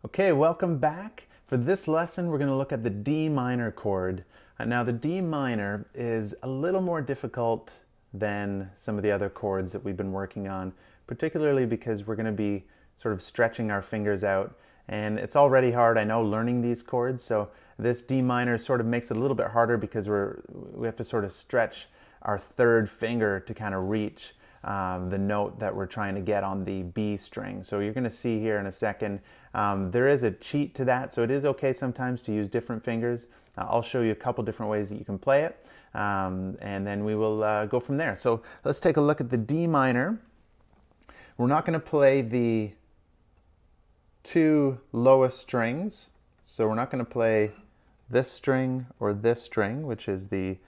Okay, welcome back. For this lesson, we're going to look at the D minor chord. Now, the D minor is a little more difficult than some of the other chords that we've been working on, particularly because we're going to be sort of stretching our fingers out. And it's already hard, I know, learning these chords. So this D minor sort of makes it a little bit harder because we have to sort of stretch our third finger to kind of reach the note that we're trying to get on the B string. So you're going to see here in a second, there is a cheat to that, so it is okay sometimes to use different fingers. I'll show you a couple different ways that you can play it, and then we will go from there. So let's take a look at the D minor. We're not going to play the two lowest strings, so we're not going to play this string or this string, which is the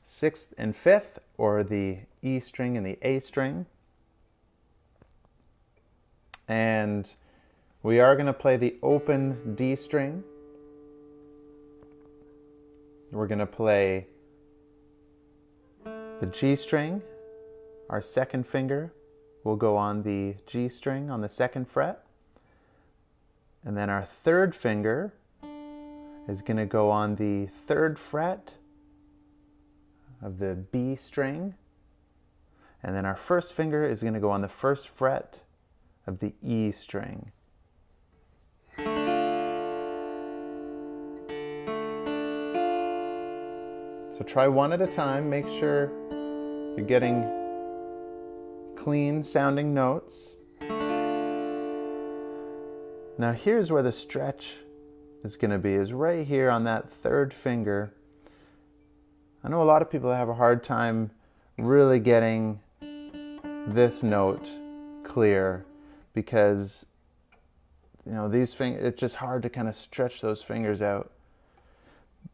6th and 5th, or the E string and the A string. And we are going to play the open D string. We're going to play the G string. Our second finger will go on the G string on the 2nd fret. And then our third finger is going to go on the 3rd fret of the B string. And then our first finger is going to go on the 1st fret of the E string. So try one at a time. Make sure you're getting clean sounding notes. Now here's where the stretch is going to be, is right here on that 3rd finger. I know a lot of people have a hard time really getting this note clear because, you know, these fingers, it's just hard to kind of stretch those fingers out.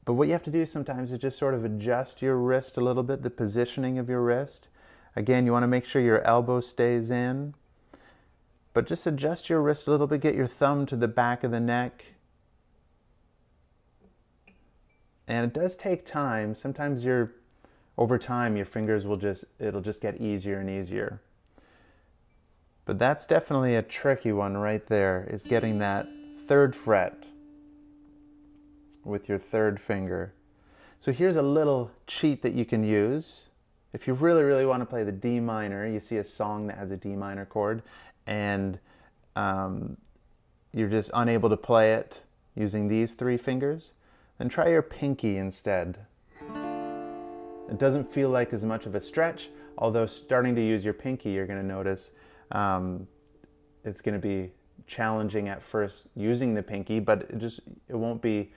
But what you have to do sometimes is just sort of adjust your wrist a little bit, the positioning of your wrist. Again, you want to make sure your elbow stays in, but just adjust your wrist a little bit, get your thumb to the back of the neck. And it does take time. Sometimes over time, your fingers it'll just get easier and easier. But that's definitely a tricky one right there, is getting that 3rd fret with your 3rd finger. So here's a little cheat that you can use. If you really, really want to play the D minor, you see a song that has a D minor chord, and you're just unable to play it using these 3 fingers, then try your pinky instead. It doesn't feel like as much of a stretch, although starting to use your pinky, you're going to notice it's going to be challenging at first using the pinky, but you won't be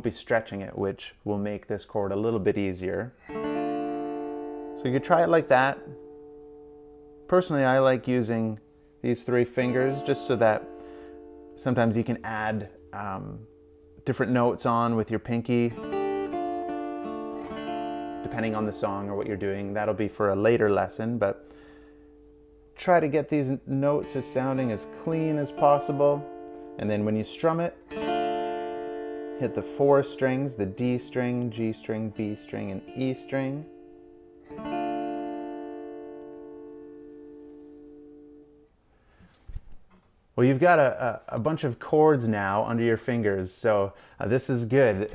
stretching it, which will make this chord a little bit easier. So you could try it like that. Personally, I like using these 3 fingers just so that sometimes you can add different notes on with your pinky, depending on the song or what you're doing. That'll be for a later lesson, but try to get these notes as sounding as clean as possible. And then when you strum it, hit the 4 strings, the D string, G string, B string, and E string. Well, you've got a bunch of chords now under your fingers, so this is good.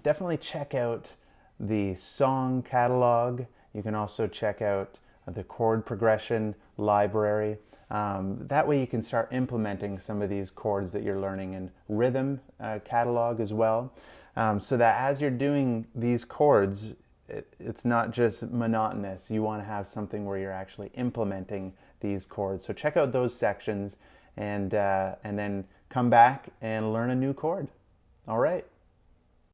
Definitely check out the song catalog. You can also check out the chord progression library. That way you can start implementing some of these chords that you're learning, and rhythm catalog as well, so that as you're doing these chords, it's not just monotonous. You want to have something where you're actually implementing these chords. So check out those sections, and then come back and learn a new chord. All right.